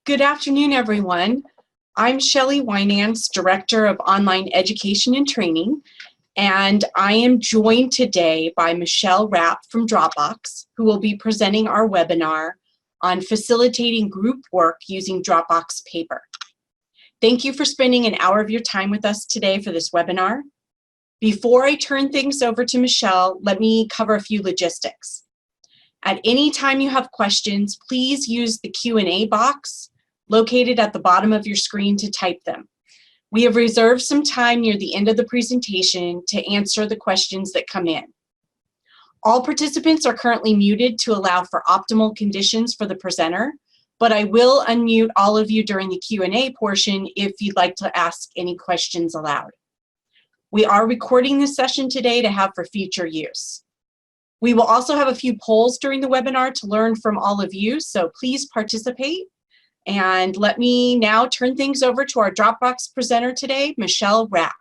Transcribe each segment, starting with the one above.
Good afternoon, everyone. I'm Shelli Wynants, Director of Online Education and Training, and I am joined today by Michelle Rapp from Dropbox, who will be presenting our webinar on facilitating group work using Dropbox Paper. Thank you for spending an hour of your time with us today for this webinar. Before I turn things over to Michelle, let me cover a few logistics. At any time you have questions, please use the Q&A box located at the bottom of your screen to type them. We have reserved some time near the end of the presentation to answer the questions that come in. All participants are currently muted to allow for optimal conditions for the presenter, but I will unmute all of you during the Q&A portion if you'd like to ask any questions aloud. We are recording this session today to have for future use. We will also have a few polls during the webinar to learn from all of you, so please participate. And let me now turn things over to our Dropbox presenter today, Michelle Rapp.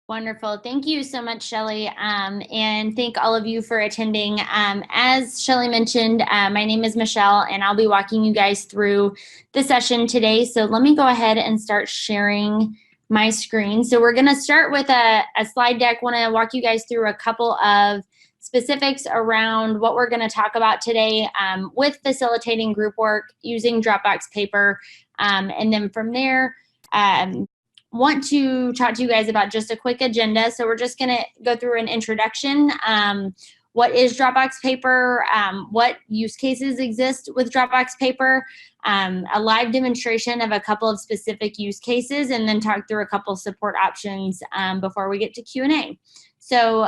Wonderful. Thank you so much, Shelli, and thank all of you for attending. As Shelli mentioned, my name is Michelle, and I'll be walking you guys through the session today. So let me go ahead and start sharing my screen. So we're going to start with a slide deck. I want to walk you guys through a couple of specifics around what we're going to talk about today with facilitating group work using Dropbox Paper. And then from there, want to talk to you guys about just a quick agenda. So we're just going to go through an introduction. What is Dropbox Paper? What use cases exist with Dropbox Paper? A live demonstration of a couple of specific use cases, and then talk through a couple support options before we get to Q&A. So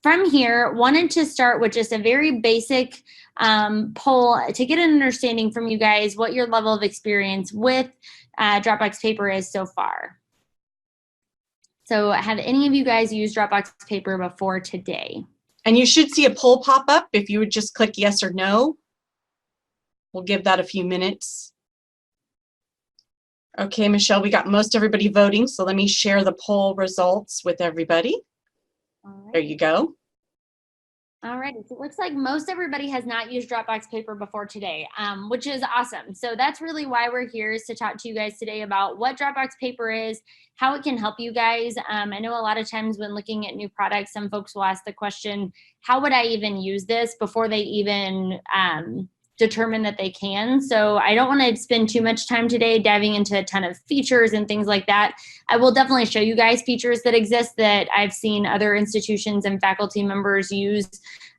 from here, wanted to start with just a very basic poll to get an understanding from you guys what your level of experience with Dropbox Paper is so far. So have any of you guys used Dropbox Paper before today? And you should see a poll pop up if you would just click yes or no. We'll give that a few minutes. Okay, Michelle, we got most everybody voting, so let me share the poll results with everybody. All right. There you go. All right, so it looks like most everybody has not used Dropbox Paper before today, which is awesome. So that's really why we're here, is to talk to you guys today about what Dropbox Paper is, how it can help you guys. I know a lot of times when looking at new products, some folks will ask the question, how would I even use this, before they even determine that they can. So I don't want to spend too much time today diving into a ton of features and things like that. I will definitely show you guys features that exist that I've seen other institutions and faculty members use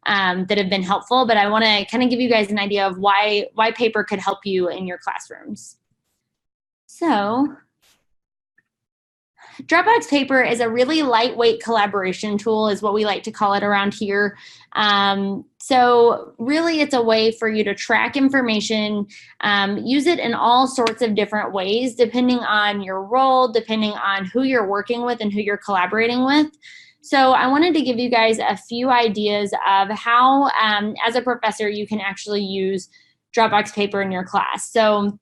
that have been helpful, but I want to kind of give you guys an idea of why paper could help you in your classrooms. So Dropbox Paper is a really lightweight collaboration tool, is what we like to call it around here. So really it's a way for you to track information, use it in all sorts of different ways, depending on your role, depending on who you're working with and who you're collaborating with. So I wanted to give you guys a few ideas of how, as a professor, you can actually use Dropbox Paper in your class. So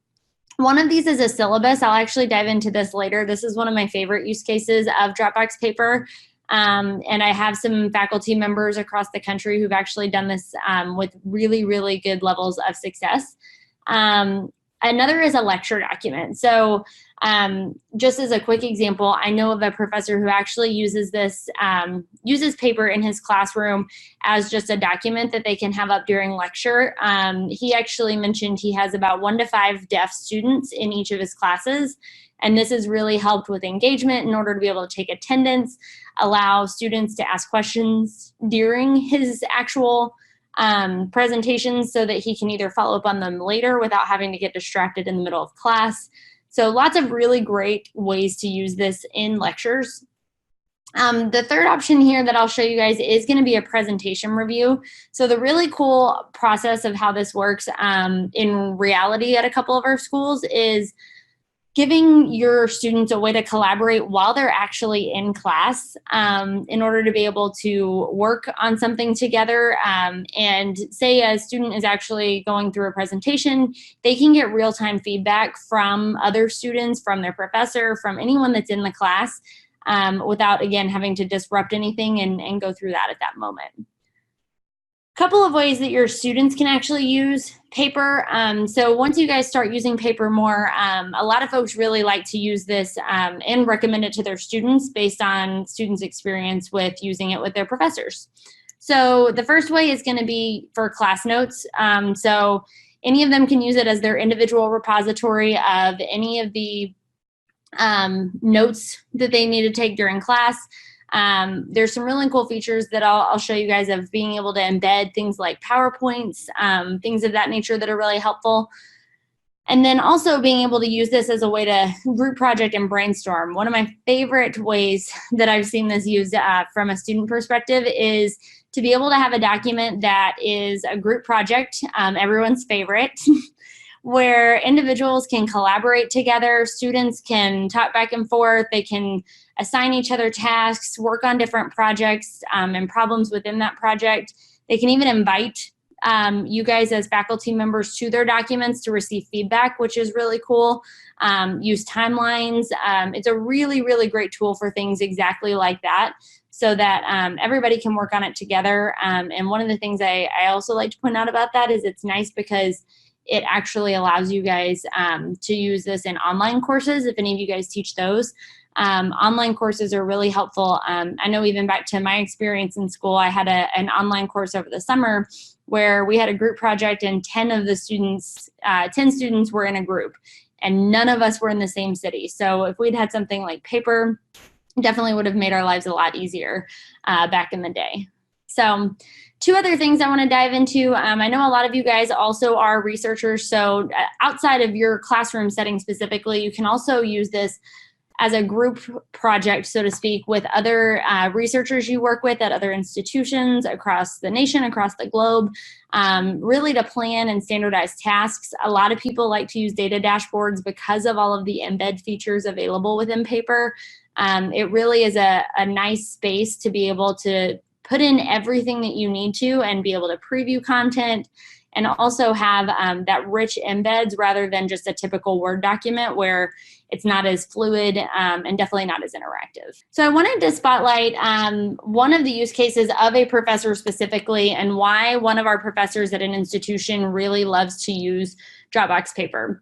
one of these is a syllabus. I'll actually dive into this later. This is one of my favorite use cases of Dropbox Paper. And I have some faculty members across the country who've actually done this with really, really good levels of success. Another is a lecture document. So just as a quick example, I know of a professor who actually uses this, uses paper in his classroom as just a document that they can have up during lecture. He actually mentioned he has about 1 to 5 deaf students in each of his classes. And this has really helped with engagement in order to be able to take attendance, allow students to ask questions during his actual presentations so that he can either follow up on them later without having to get distracted in the middle of class. So lots of really great ways to use this in lectures. The third option here that I'll show you guys is going to be a presentation review. So the really cool process of how this works in reality at a couple of our schools is giving your students a way to collaborate while they're actually in class in order to be able to work on something together. And say a student is actually going through a presentation, they can get real-time feedback from other students, from their professor, from anyone that's in the class without, again, having to disrupt anything and go through that at that moment. Couple of ways that your students can actually use paper. So once you guys start using paper more, a lot of folks really like to use this and recommend it to their students based on students' experience with using it with their professors. So the first way is going to be for class notes. So any of them can use it as their individual repository of any of the notes that they need to take during class. There's some really cool features that I'll show you guys of being able to embed things like PowerPoints, things of that nature that are really helpful. And then also being able to use this as a way to group project and brainstorm. One of my favorite ways that I've seen this used from a student perspective is to be able to have a document that is a group project, everyone's favorite, where individuals can collaborate together, students can talk back and forth, they can assign each other tasks, work on different projects and problems within that project. They can even invite you guys as faculty members to their documents to receive feedback, which is really cool. Use timelines. It's a really, really great tool for things exactly like that, so that everybody can work on it together. And one of the things I also like to point out about that is it's nice because it actually allows you guys to use this in online courses, if any of you guys teach those. Online courses are really helpful. I know even back to my experience in school, I had an online course over the summer where we had a group project and 10 students were in a group and none of us were in the same city. So if we'd had something like paper, definitely would have made our lives a lot easier back in the day. So two other things I want to dive into. I know a lot of you guys also are researchers, so outside of your classroom setting specifically, you can also use this as a group project, so to speak, with other researchers you work with at other institutions across the nation, across the globe, really to plan and standardize tasks. A lot of people like to use data dashboards because of all of the embed features available within Paper. It really is a nice space to be able to put in everything that you need to and be able to preview content and also have that rich embeds rather than just a typical Word document where it's not as fluid and definitely not as interactive. So I wanted to spotlight one of the use cases of a professor specifically and why one of our professors at an institution really loves to use Dropbox Paper.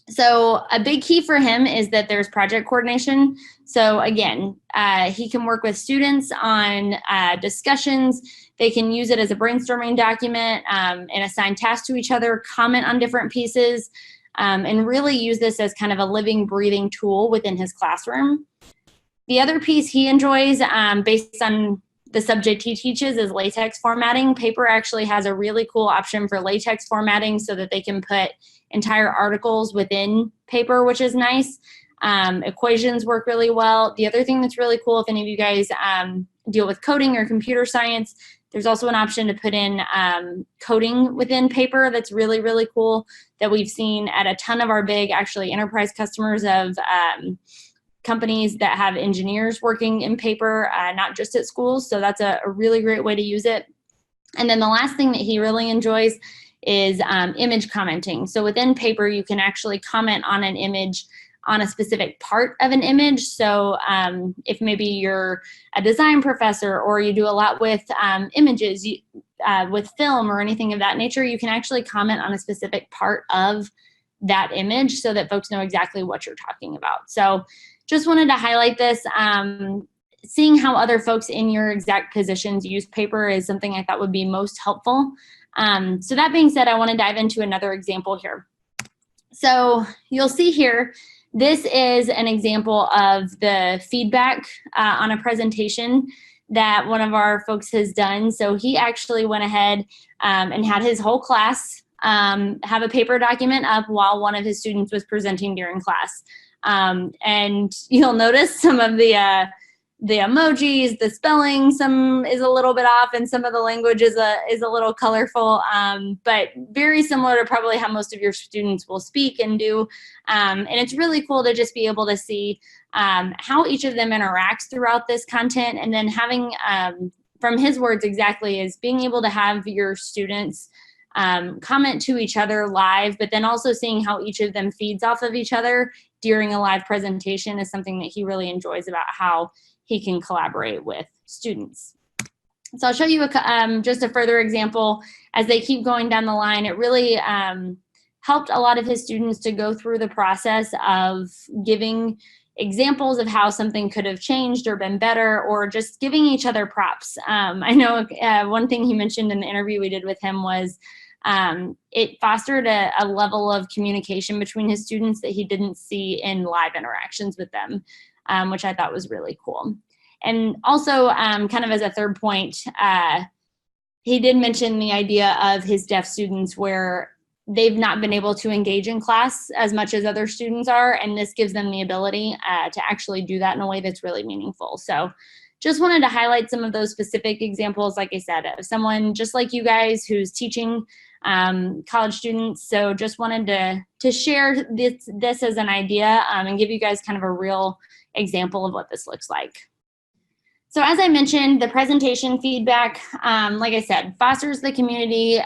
So a big key for him is that there's project coordination. So again, he can work with students on discussions. They can use it as a brainstorming document and assign tasks to each other, comment on different pieces, and really use this as kind of a living, breathing tool within his classroom. The other piece he enjoys based on the subject he teaches is latex formatting. Paper actually has a really cool option for latex formatting so that they can put entire articles within Paper, which is nice. Equations work really well. The other thing that's really cool, if any of you guys deal with coding or computer science, there's also an option to put in coding within Paper that's really, really cool that we've seen at a ton of our big, actually, enterprise customers of companies that have engineers working in Paper, not just at schools. So that's a really great way to use it. And then the last thing that he really enjoys is image commenting. So within Paper, you can actually comment on an image on a specific part of an image. So if maybe you're a design professor or you do a lot with images, with film or anything of that nature, you can actually comment on a specific part of that image so that folks know exactly what you're talking about. So just wanted to highlight this. Seeing how other folks in your exact positions use Paper is something I thought would be most helpful. So that being said, I want to dive into another example here. So you'll see here, this is an example of the feedback on a presentation that one of our folks has done. So he actually went ahead and had his whole class have a Paper document up while one of his students was presenting during class. And you'll notice some of the emojis, the spelling, some is a little bit off, and some of the language is a little colorful, but very similar to probably how most of your students will speak and do. And it's really cool to just be able to see how each of them interacts throughout this content, and then having, from his words exactly, is being able to have your students comment to each other live, but then also seeing how each of them feeds off of each other during a live presentation is something that he really enjoys about how he can collaborate with students. So I'll show you just a further example as they keep going down the line. It really helped a lot of his students to go through the process of giving examples of how something could have changed or been better, or just giving each other props. I know one thing he mentioned in the interview we did with him was it fostered a level of communication between his students that he didn't see in live interactions with them, which I thought was really cool. And also, kind of as a third point, he did mention the idea of his deaf students where they've not been able to engage in class as much as other students are, and this gives them the ability to actually do that in a way that's really meaningful. So just wanted to highlight some of those specific examples, like I said, of someone just like you guys who's teaching college students. So just wanted to share this as an idea and give you guys kind of a real example of what this looks like. So as I mentioned, the presentation feedback, like I said, fosters the community.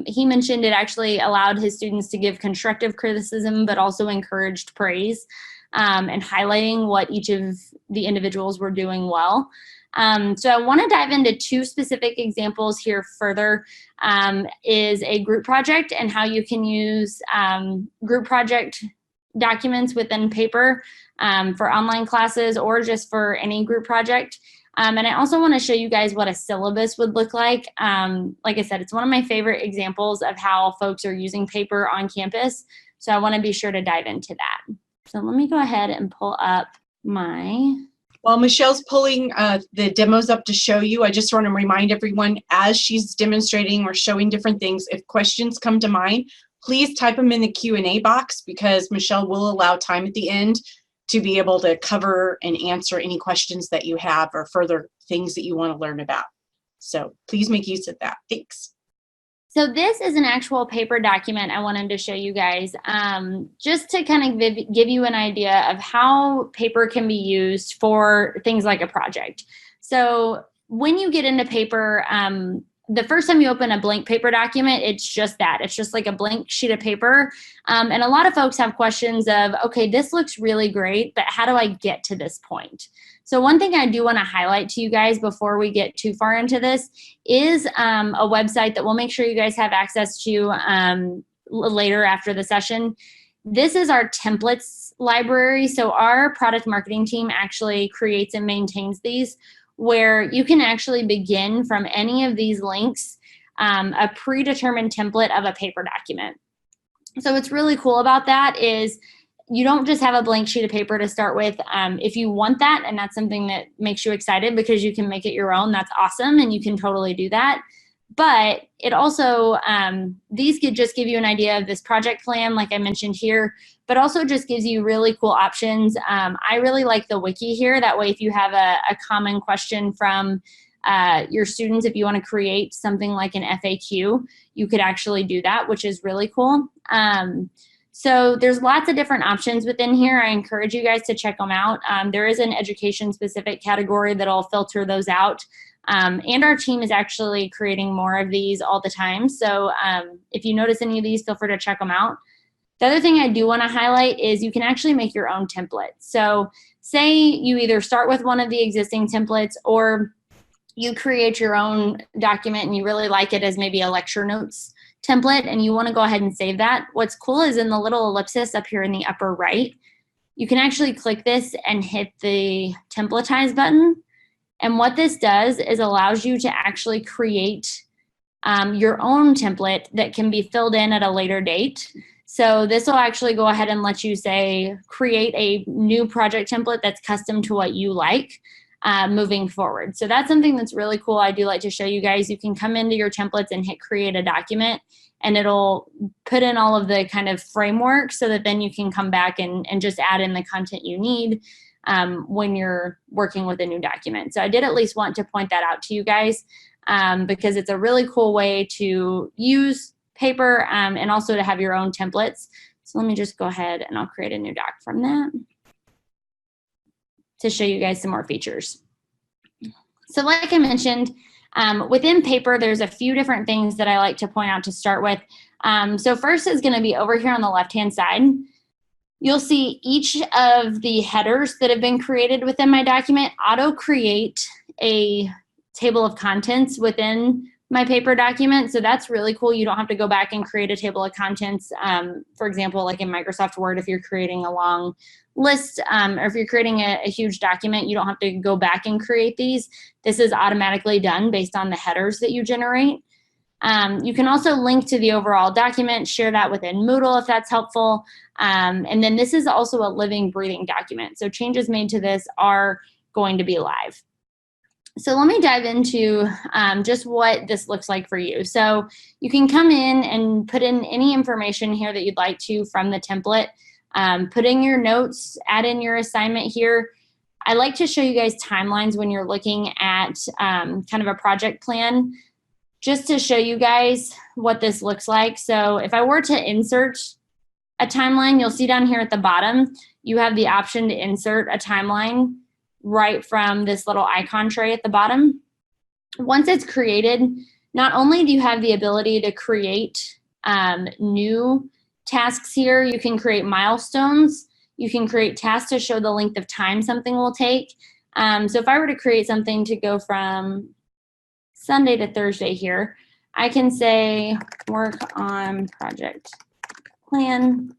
He mentioned it actually allowed his students to give constructive criticism, but also encouraged praise and highlighting what each of the individuals were doing well. So I want to dive into two specific examples here further, is a group project and how you can use group project documents within Paper for online classes or just for any group project. And I also want to show you guys what a syllabus would look like. Like I said, it's one of my favorite examples of how folks are using Paper on campus. So I want to be sure to dive into that. So let me go ahead and pull up my... While Michelle's pulling the demos up to show you, I just want to remind everyone as she's demonstrating or showing different things, if questions come to mind, please type them in the Q&A box because Michelle will allow time at the end to be able to cover and answer any questions that you have or further things that you want to learn about. So please make use of that. Thanks. So this is an actual Paper document I wanted to show you guys, just to kind of give you an idea of how Paper can be used for things like a project. So when you get into Paper, the first time you open a blank Paper document, it's just that. It's just like a blank sheet of paper. And a lot of folks have questions of, okay, this looks really great, but how do I get to this point? So one thing I do want to highlight to you guys before we get too far into this is a website that we'll make sure you guys have access to later after the session. This is our templates library. So our product marketing team actually creates and maintains these, where you can actually begin from any of these links, a predetermined template of a Paper document. So what's really cool about that is you don't just have a blank sheet of paper to start with. If you want that, and that's something that makes you excited because you can make it your own, that's awesome, and you can totally do that. But it also, these could just give you an idea of this project plan, like I mentioned here, but also just gives you really cool options. I really like the wiki here. That way, if you have a common question from your students, if you want to create something like an FAQ, you could actually do that, which is really cool. So there's lots of different options within here. I encourage you guys to check them out. There is an education specific category that'll filter those out. And our team is actually creating more of these all the time. So if you notice any of these, feel free to check them out. The other thing I do want to highlight is you can actually make your own template. So say you either start with one of the existing templates or you create your own document and you really like it as maybe a lecture notes template and you want to go ahead and save that. What's cool is in the little ellipsis up here in the upper right, you can actually click this and hit the templatize button. And what this does is allows you to actually create your own template that can be filled in at a later date. So this will actually go ahead and let you say, create a new project template that's custom to what you like moving forward. So that's something that's really cool. I do like to show you guys. You can come into your templates and hit create a document and it'll put in all of the kind of framework so that then you can come back and just add in the content you need when you're working with a new document. So I did at least want to point that out to you guys because it's a really cool way to use Paper and also to have your own templates. So let me just go ahead and I'll create a new doc from that to show you guys some more features. So like I mentioned, within Paper, there's a few different things that I like to point out to start with. So first is going to be over here on the left-hand side. You'll see each of the headers that have been created within my document auto-create a table of contents within my paper document. So that's really cool. You don't have to go back and create a table of contents. For example, like in Microsoft Word, if you're creating a long list, or if you're creating a huge document, you don't have to go back and create these. This is automatically done based on the headers that you generate. You can also link to the overall document, share that within Moodle if that's helpful. And then this is also a living, breathing document. So changes made to this are going to be live. So let me dive into just what this looks like for you. So you can come in and put in any information here that you'd like to from the template. Put in your notes, add in your assignment here. I like to show you guys timelines when you're looking at kind of a project plan, just to show you guys what this looks like. So if I were to insert a timeline, you'll see down here at the bottom, you have the option to insert a timeline right from this little icon tray at the bottom. Once it's created, not only do you have the ability to create new tasks here, you can create milestones, you can create tasks to show the length of time something will take. So if I were to create something to go from Sunday to Thursday here, I can say work on project plan.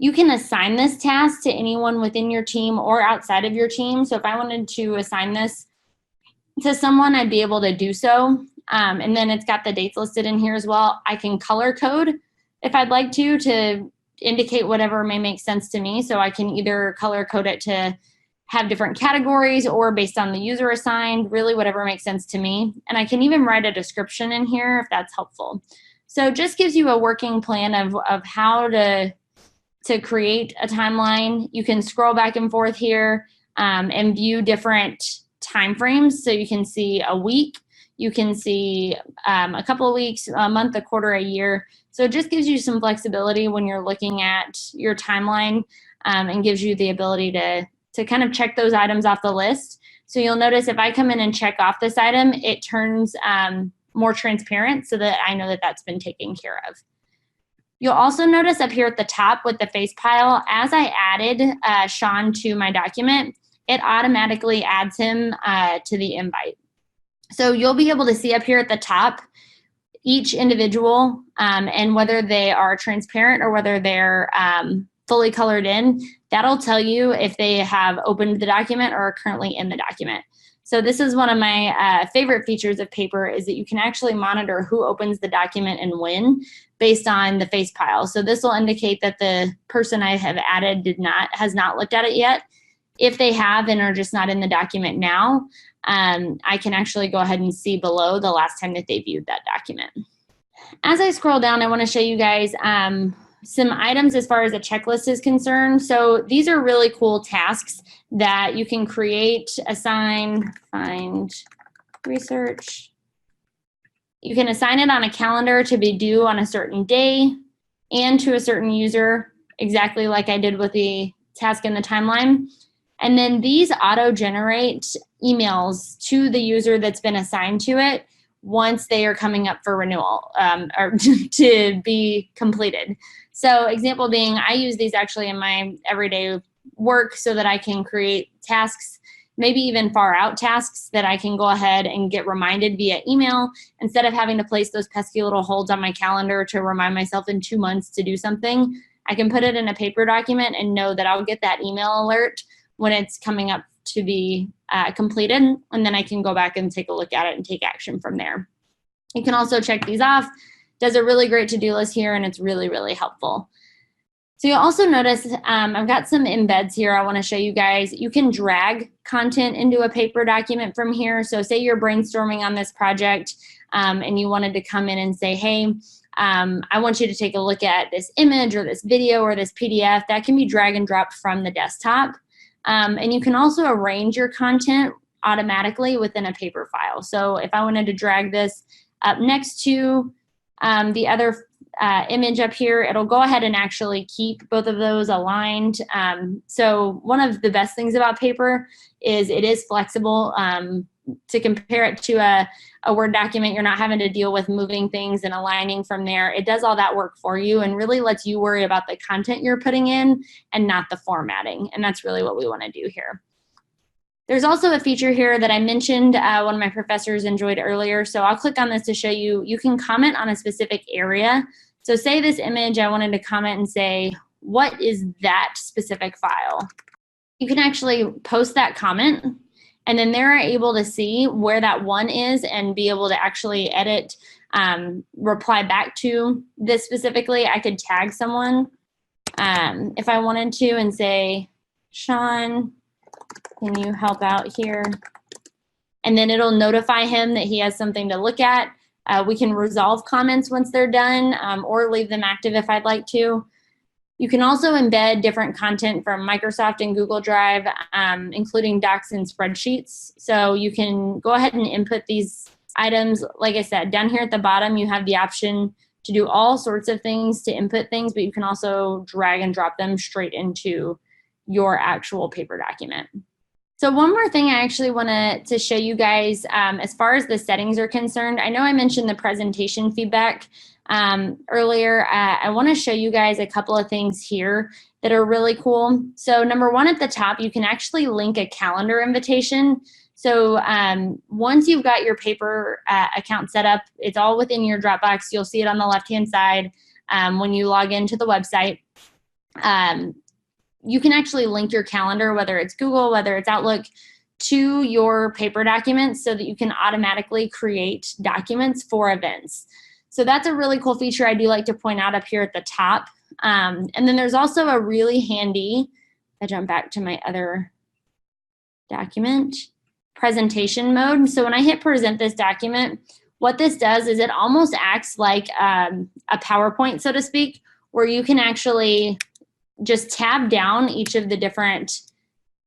You can assign this task to anyone within your team or outside of your team. So if I wanted to assign this to someone, I'd be able to do so. And then it's got the dates listed in here as well. I can color code if I'd like to indicate whatever may make sense to me. So I can either color code it to have different categories or based on the user assigned, really whatever makes sense to me. And I can even write a description in here if that's helpful. So it just gives you a working plan of how to create a timeline. You can scroll back and forth here and view different time frames. So you can see a week, you can see a couple of weeks, a month, a quarter, a year. So it just gives you some flexibility when you're looking at your timeline and gives you the ability to kind of check those items off the list. So you'll notice if I come in and check off this item, it turns more transparent so that I know that that's been taken care of. You'll also notice up here at the top with the face pile, as I added Sean to my document, it automatically adds him to the invite. So you'll be able to see up here at the top each individual and whether they are transparent or whether they're fully colored in. That'll tell you if they have opened the document or are currently in the document. So this is one of my favorite features of Paper, is that you can actually monitor who opens the document and when based on the face pile. So this will indicate that the person I have added has not looked at it yet. If they have and are just not in the document now, I can actually go ahead and see below the last time that they viewed that document. As I scroll down, I want to show you guys some items as far as a checklist is concerned. So these are really cool tasks that you can create, assign, find, research. You can assign it on a calendar to be due on a certain day and to a certain user, exactly like I did with the task in the timeline. And then these auto-generate emails to the user that's been assigned to it once they are coming up for renewal or to be completed. So example being, I use these actually in my everyday work so that I can create tasks, maybe even far out tasks that I can go ahead and get reminded via email instead of having to place those pesky little holds on my calendar to remind myself in 2 months to do something. I can put it in a paper document and know that I'll get that email alert when it's coming up to be completed, and then I can go back and take a look at it and take action from there. You can also check these off. Does a really great to-do list here, and it's really, really helpful. So you'll also notice I've got some embeds here I want to show you guys. You can drag content into a paper document from here. So say you're brainstorming on this project and you wanted to come in and say, hey, I want you to take a look at this image or this video or this PDF. That can be drag and dropped from the desktop. And you can also arrange your content automatically within a paper file. So if I wanted to drag this up next to the other image up here, it'll go ahead and actually keep both of those aligned. So one of the best things about Paper is it is flexible. To compare it to a Word document, you're not having to deal with moving things and aligning from there. It does all that work for you and really lets you worry about the content you're putting in and not the formatting. And that's really what we want to do here. There's also a feature here that I mentioned one of my professors enjoyed earlier. So I'll click on this to show you, you can comment on a specific area. So say this image, I wanted to comment and say, what is that specific file? You can actually post that comment, and then they're able to see where that one is and be able to actually edit, reply back to this specifically. I could tag someone if I wanted to and say, Sean, can you help out here? And then it'll notify him that he has something to look at. We can resolve comments once they're done, or leave them active if I'd like to. You can also embed different content from Microsoft and Google Drive, including docs and spreadsheets. So you can go ahead and input these items. Like I said, down here at the bottom, you have the option to do all sorts of things to input things, but you can also drag and drop them straight into your actual paper document. So one more thing I actually wanted to show you guys as far as the settings are concerned. I know I mentioned the presentation feedback earlier. I want to show you guys a couple of things here that are really cool. So number one, at the top, you can actually link a calendar invitation. So once you've got your paper account set up, it's all within your Dropbox. You'll see it on the left-hand side when you log into the website. You can actually link your calendar, whether it's Google, whether it's Outlook, to your paper documents so that you can automatically create documents for events. So that's a really cool feature I do like to point out up here at the top. And then there's also a really handy, I jump back to my other document, presentation mode. So when I hit present this document, what this does is it almost acts like a PowerPoint, so to speak, where you can actually just tab down each of the different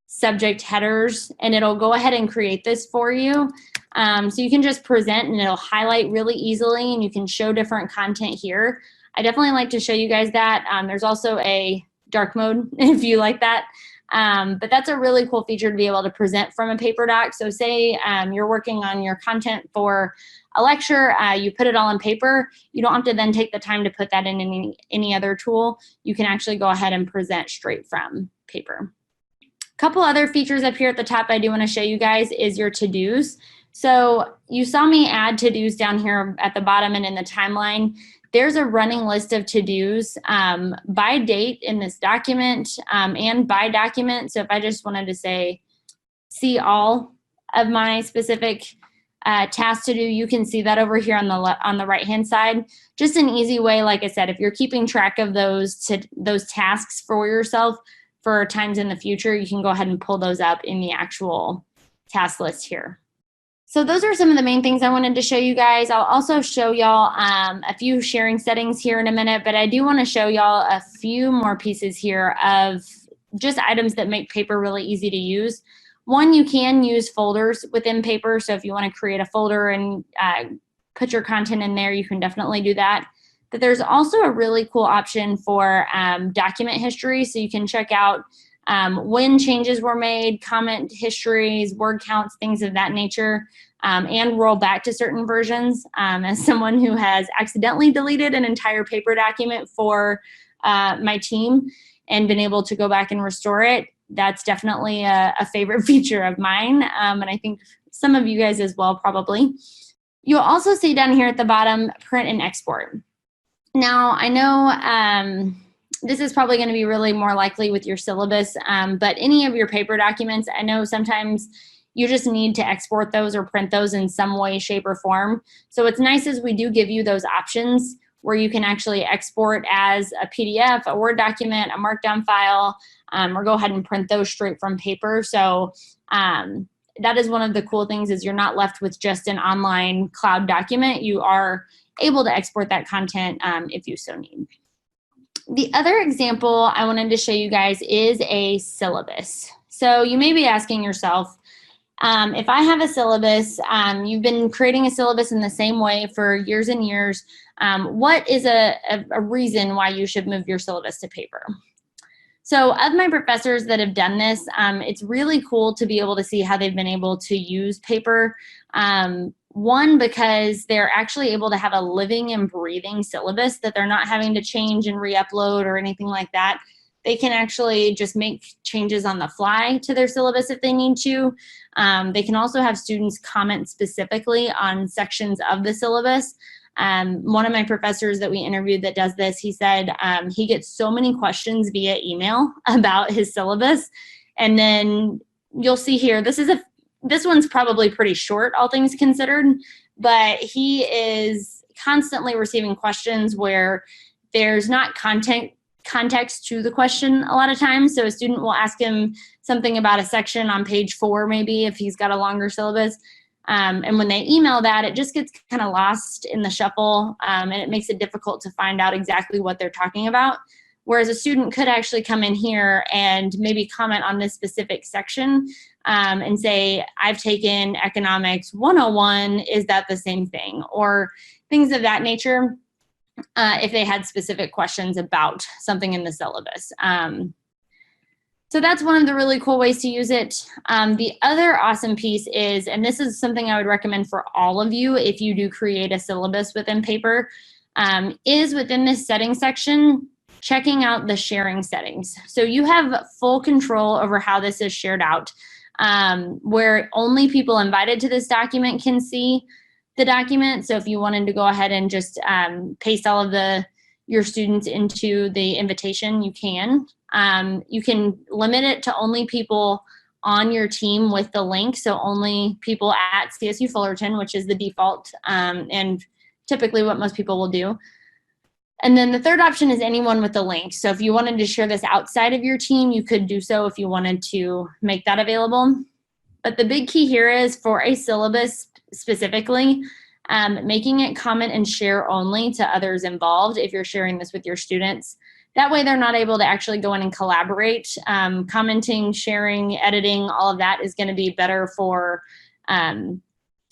subject headers and it'll go ahead and create this for you. So you can just present and it'll highlight really easily and you can show different content here. I definitely like to show you guys that. There's also a dark mode if you like that. But that's a really cool feature to be able to present from a paper doc. So say you're working on your content for a lecture, you put it all on paper. You don't have to then take the time to put that in any other tool. You can actually go ahead and present straight from paper. A couple other features up here at the top I do want to show you guys is your to-dos. So you saw me add to-dos down here at the bottom and in the timeline. There's a running list of to-dos by date in this document and by document. So if I just wanted to say, see all of my specific tasks to do, you can see that over here on the right-hand side. Just an easy way, like I said, if you're keeping track of those tasks for yourself for times in the future, you can go ahead and pull those up in the actual task list here. So those are some of the main things I wanted to show you guys. I'll also show y'all a few sharing settings here in a minute, but I do want to show y'all a few more pieces here of just items that make paper really easy to use. One, you can use folders within paper. So if you want to create a folder and put your content in there, you can definitely do that. But there's also a really cool option for document history. So you can check out when changes were made, comment histories, word counts, things of that nature, and roll back to certain versions. As someone who has accidentally deleted an entire paper document for my team and been able to go back and restore it, that's definitely a favorite feature of mine, and I think some of you guys as well probably. You'll also see down here at the bottom, print and export. Now, I know this is probably going to be really more likely with your syllabus, but any of your paper documents, I know sometimes you just need to export those or print those in some way, shape, or form. So what's nice is we do give you those options where you can actually export as a PDF, a Word document, a Markdown file, or go ahead and print those straight from paper. So that is one of the cool things is you're not left with just an online cloud document. You are able to export that content if you so need. The other example I wanted to show you guys is a syllabus. So you may be asking yourself, if I have a syllabus, you've been creating a syllabus in the same way for years and years, what is a reason why you should move your syllabus to paper? So of my professors that have done this, it's really cool to be able to see how they've been able to use paper. One, because they're actually able to have a living and breathing syllabus that they're not having to change and re-upload or anything like that. They can actually just make changes on the fly to their syllabus if they need to. They can also have students comment specifically on sections of the syllabus. One of my professors that we interviewed that does this, he said he gets so many questions via email about his syllabus. And then you'll see here, this one's probably pretty short, all things considered, but he is constantly receiving questions where there's not context to the question a lot of times. So a student will ask him something about a section on page 4, maybe if he's got a longer syllabus. And when they email that, it just gets kind of lost in the shuffle, and it makes it difficult to find out exactly what they're talking about. Whereas a student could actually come in here and maybe comment on this specific section and say, I've taken economics 101, is that the same thing? Or things of that nature, if they had specific questions about something in the syllabus. So that's one of the really cool ways to use it. The other awesome piece is, and this is something I would recommend for all of you if you do create a syllabus within Paper, is within this settings section, checking out the sharing settings. So you have full control over how this is shared out, where only people invited to this document can see the document. So if you wanted to go ahead and just paste all of your students into the invitation, you can. You can limit it to only people on your team with the link, so only people at CSU Fullerton, which is the default and typically what most people will do. And then the third option is anyone with the link. So if you wanted to share this outside of your team, you could do so if you wanted to make that available. But the big key here is for a syllabus specifically, making it comment and share only to others involved if you're sharing this with your students. That way they're not able to actually go in and collaborate. Commenting, sharing, editing, all of that is going to be better for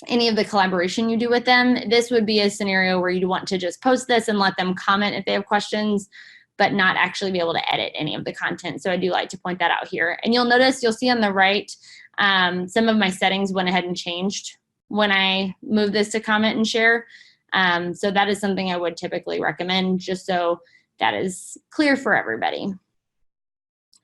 any of the collaboration you do with them. This would be a scenario where you'd want to just post this and let them comment if they have questions, but not actually be able to edit any of the content. So I do like to point that out here. And you'll see on the right, some of my settings went ahead and changed when I moved this to comment and share. So that is something I would typically recommend, just so that is clear for everybody.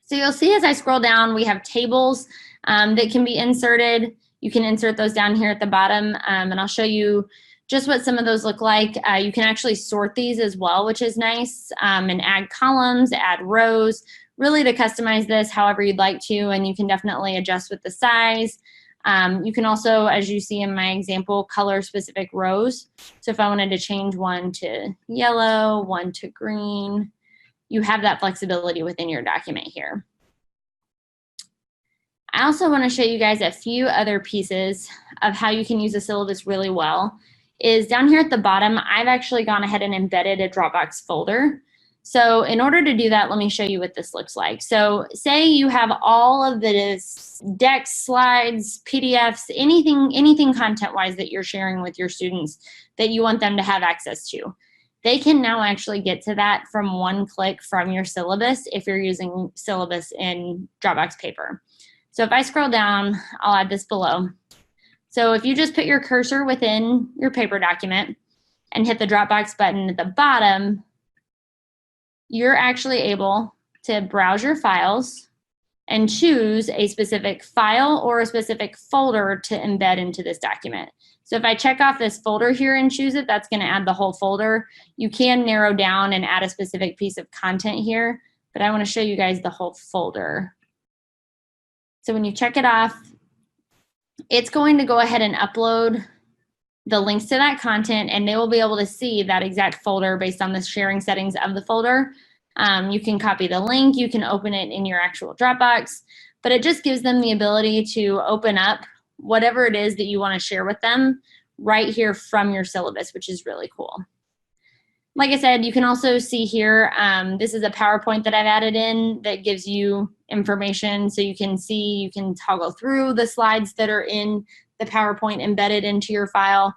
So you'll see as I scroll down, we have tables that can be inserted. You can insert those down here at the bottom, and I'll show you just what some of those look like. You can actually sort these as well, which is nice, and add columns, add rows, really to customize this however you'd like to, and you can definitely adjust with the size. You can also, as you see in my example, color specific rows. So if I wanted to change one to yellow, one to green, you have that flexibility within your document here. I also want to show you guys a few other pieces of how you can use a syllabus really well. Is down here at the bottom, I've actually gone ahead and embedded a Dropbox folder. So in order to do that, let me show you what this looks like. So say you have all of the decks, slides, PDFs, anything content-wise that you're sharing with your students that you want them to have access to. They can now actually get to that from one click from your syllabus if you're using syllabus in Dropbox Paper. So if I scroll down, I'll add this below. So if you just put your cursor within your paper document and hit the Dropbox button at the bottom, you're actually able to browse your files and choose a specific file or a specific folder to embed into this document. So if I check off this folder here and choose it, that's going to add the whole folder. You can narrow down and add a specific piece of content here, but I want to show you guys the whole folder. So when you check it off, it's going to go ahead and upload the links to that content, and they will be able to see that exact folder based on the sharing settings of the folder. You can copy the link, you can open it in your actual Dropbox, but it just gives them the ability to open up whatever it is that you want to share with them right here from your syllabus, which is really cool. Like I said, you can also see here, this is a PowerPoint that I've added in that gives you information so you can see, you can toggle through the slides that are in the PowerPoint embedded into your file.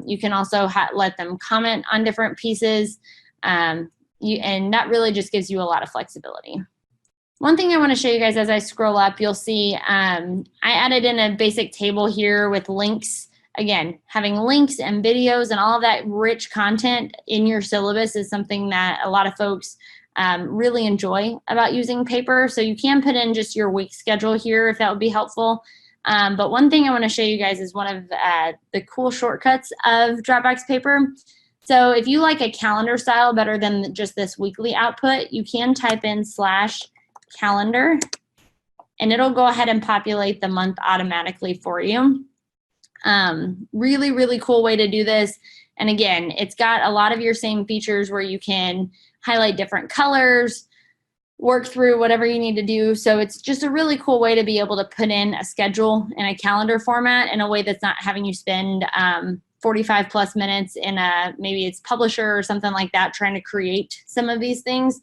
You can also let them comment on different pieces, and that really just gives you a lot of flexibility. One thing I want to show you guys as I scroll up, you'll see I added in a basic table here with links. Again, having links and videos and all of that rich content in your syllabus is something that a lot of folks really enjoy about using paper. So you can put in just your week schedule here if that would be helpful. But one thing I want to show you guys is one of the cool shortcuts of Dropbox Paper. So if you like a calendar style better than just this weekly output, you can type in /calendar, and it'll go ahead and populate the month automatically for you. Really, really cool way to do this. And again, it's got a lot of your same features where you can highlight different colors, work through whatever you need to do. So it's just a really cool way to be able to put in a schedule in a calendar format in a way that's not having you spend 45 plus minutes in maybe it's Publisher or something like that trying to create some of these things.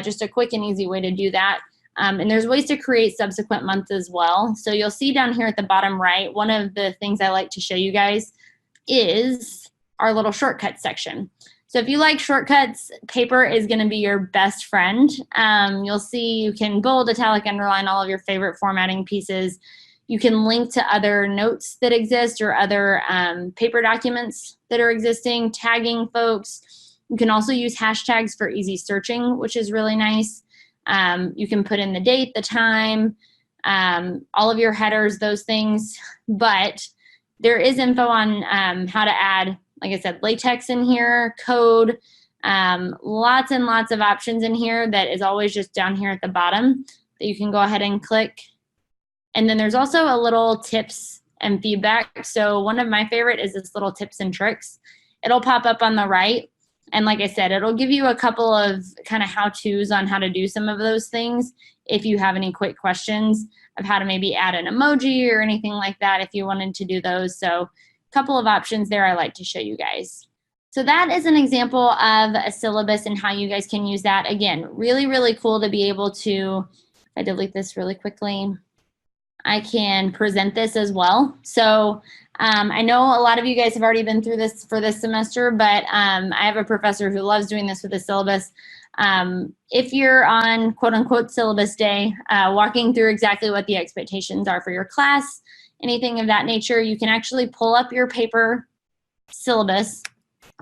Just a quick and easy way to do that. And there's ways to create subsequent months as well. So you'll see down here at the bottom right, one of the things I like to show you guys is our little shortcuts section. So if you like shortcuts, paper is going to be your best friend. You'll see you can bold, italic, underline all of your favorite formatting pieces. You can link to other notes that exist or other paper documents that are existing, tagging folks. You can also use hashtags for easy searching, which is really nice. You can put in the date, the time, all of your headers, those things. But there is info on how to add, like I said, latex in here, code, lots and lots of options in here that is always just down here at the bottom that you can go ahead and click. And then there's also a little tips and feedback. So one of my favorite is this little tips and tricks. It'll pop up on the right. And like I said, it'll give you a couple of kind of how-tos on how to do some of those things if you have any quick questions of how to maybe add an emoji or anything like that if you wanted to do those. So a couple of options there I like to show you guys. So that is an example of a syllabus and how you guys can use that. Again, really, really cool to be able to, if I delete this really quickly, I can present this as well. So I know a lot of you guys have already been through this for this semester, but I have a professor who loves doing this with the syllabus. If you're on quote unquote syllabus day, walking through exactly what the expectations are for your class, anything of that nature, you can actually pull up your paper syllabus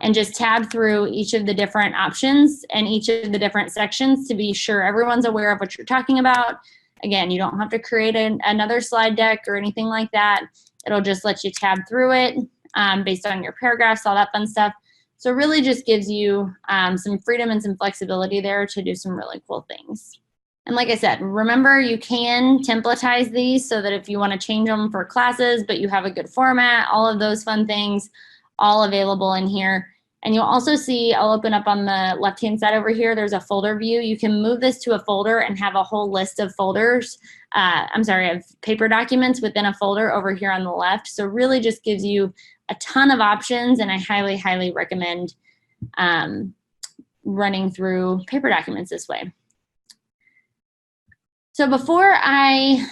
and just tab through each of the different options and each of the different sections to be sure everyone's aware of what you're talking about. Again, you don't have to create another slide deck or anything like that. It'll just let you tab through it based on your paragraphs, all that fun stuff. So it really just gives you some freedom and some flexibility there to do some really cool things. And like I said, remember you can templatize these so that if you want to change them for classes, but you have a good format, all of those fun things, all available in here. And you'll also see, I'll open up on the left-hand side over here, there's a folder view. You can move this to a folder and have a whole list of folders, of paper documents within a folder over here on the left. So really just gives you a ton of options, and I highly, highly recommend running through paper documents this way. So before I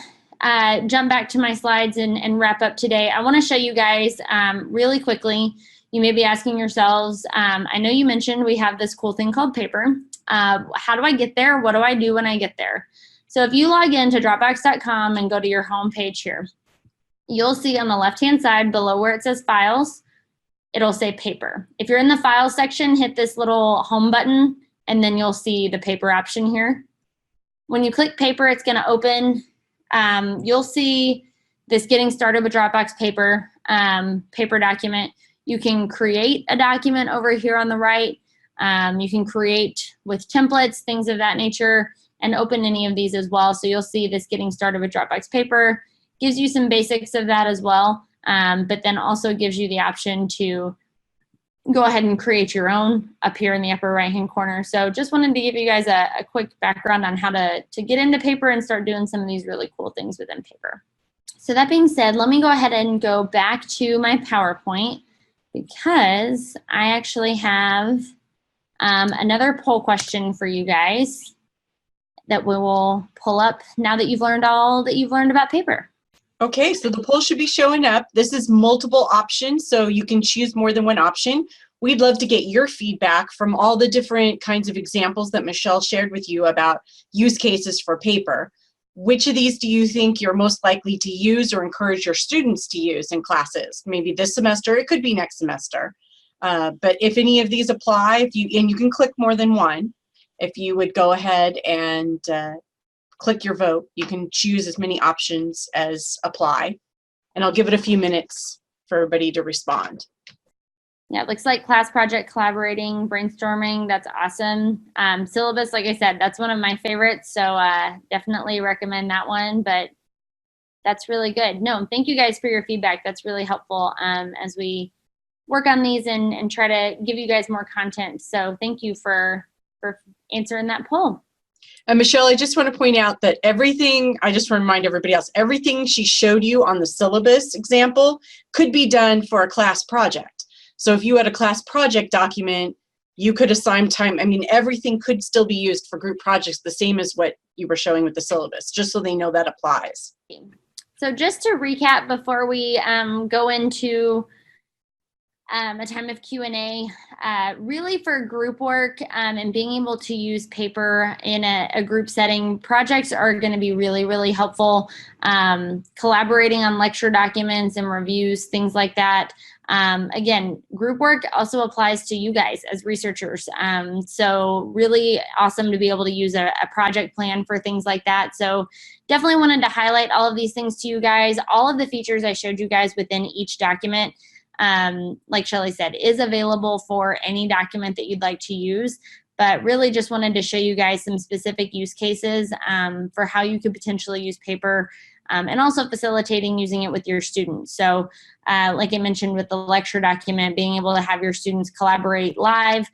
jump back to my slides and wrap up today, I want to show you guys really quickly. You may be asking yourselves, I know you mentioned we have this cool thing called paper. How do I get there? What do I do when I get there? So if you log into Dropbox.com and go to your home page here, you'll see on the left-hand side below where it says Files, it'll say Paper. If you're in the Files section, hit this little Home button, and then you'll see the Paper option here. When you click Paper, it's going to open. You'll see this Getting Started with Dropbox Paper paper document. You can create a document over here on the right. You can create with templates, things of that nature, and open any of these as well. So you'll see this Getting Started with Dropbox Paper gives you some basics of that as well, but then also gives you the option to go ahead and create your own up here in the upper right-hand corner. So just wanted to give you guys a quick background on how to get into paper and start doing some of these really cool things within paper. So that being said, let me go ahead and go back to my PowerPoint, because I actually have another poll question for you guys that we will pull up now that you've learned all that you've learned about paper. Okay, so the poll should be showing up. This is multiple options, so you can choose more than one option. We'd love to get your feedback from all the different kinds of examples that Michelle shared with you about use cases for paper. Which of these do you think you're most likely to use or encourage your students to use in classes? Maybe this semester, it could be next semester. But if any of these apply, and you can click more than one, if you would go ahead and click your vote. You can choose as many options as apply, and I'll give it a few minutes for everybody to respond. Yeah, it looks like class project collaborating, brainstorming. That's awesome. Syllabus, like I said, that's one of my favorites. So definitely recommend that one. But that's really good. No, thank you guys for your feedback. That's really helpful as we work on these and try to give you guys more content. So thank you for answering that poll. And Michelle, I just want to point out that everything, I just want to remind everybody else, everything she showed you on the syllabus example could be done for a class project. So if you had a class project document, you could assign time. I mean, everything could still be used for group projects, the same as what you were showing with the syllabus, just so they know that applies. So just to recap before we go into a time of Q&A, really for group work and being able to use paper in a group setting, projects are going to be really, really helpful. Collaborating on lecture documents and reviews, things like that. Again, group work also applies to you guys as researchers. So really awesome to be able to use a project plan for things like that. So definitely wanted to highlight all of these things to you guys. All of the features I showed you guys within each document, like Shelli said, is available for any document that you'd like to use. But really just wanted to show you guys some specific use cases for how you could potentially use paper and also facilitating using it with your students. So like I mentioned with the lecture document, being able to have your students collaborate live,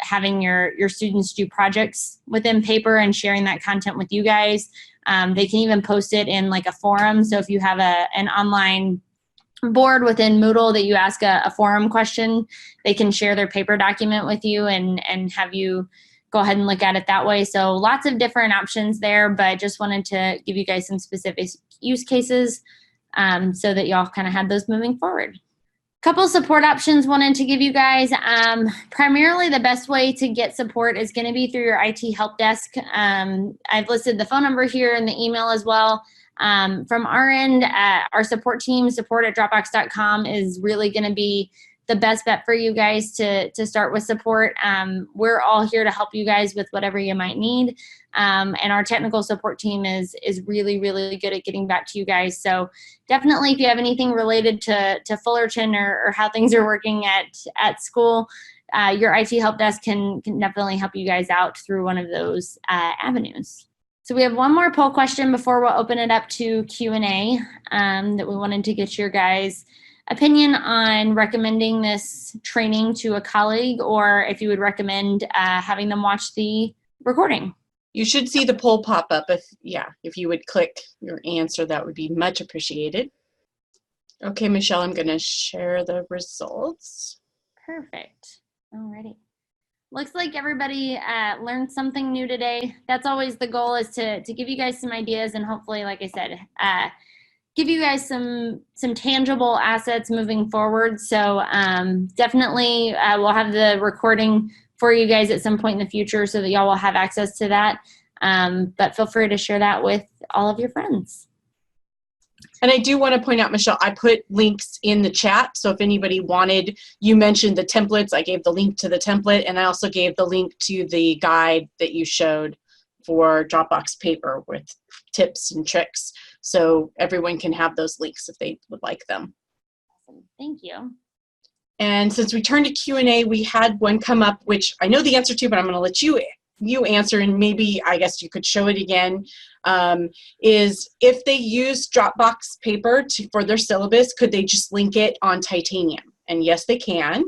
having your students do projects within paper and sharing that content with you guys. They can even post it in like a forum. So if you have an online board within Moodle that you ask a forum question, they can share their paper document with you and have you go ahead and look at it that way. So lots of different options there, but just wanted to give you guys some specific use cases so that y'all kind of had those moving forward. Couple support options wanted to give you guys. Primarily the best way to get support is going to be through your IT help desk. I've listed the phone number here and the email as well. From our end, our support team, support@dropbox.com, is really going to be the best bet for you guys to start with support. We're all here to help you guys with whatever you might need. And our technical support team is really, really good at getting back to you guys. So definitely if you have anything related to Fullerton or how things are working at school, your IT help desk can definitely help you guys out through one of those avenues. So we have one more poll question before we'll open it up to Q&A that we wanted to get your guys' opinion on recommending this training to a colleague, or if you would recommend having them watch the recording. You should see the poll pop up. If you would click your answer, that would be much appreciated. Okay, Michelle, I'm going to share the results. Perfect. Alrighty. Looks like everybody learned something new today. That's always the goal, is to give you guys some ideas and hopefully, like I said, give you guys some tangible assets moving forward. So definitely we'll have the recording for you guys at some point in the future so that y'all will have access to that. But feel free to share that with all of your friends. And I do want to point out, Michelle, I put links in the chat. So if anybody wanted, you mentioned the templates, I gave the link to the template, and I also gave the link to the guide that you showed for Dropbox Paper with tips and tricks. So everyone can have those links if they would like them. Awesome. Thank you. And since we turned to Q&A, we had one come up, which I know the answer to, but I'm going to let you answer, and maybe I guess you could show it again, is if they use Dropbox Paper for their syllabus, could they just link it on Titanium? And yes, they can.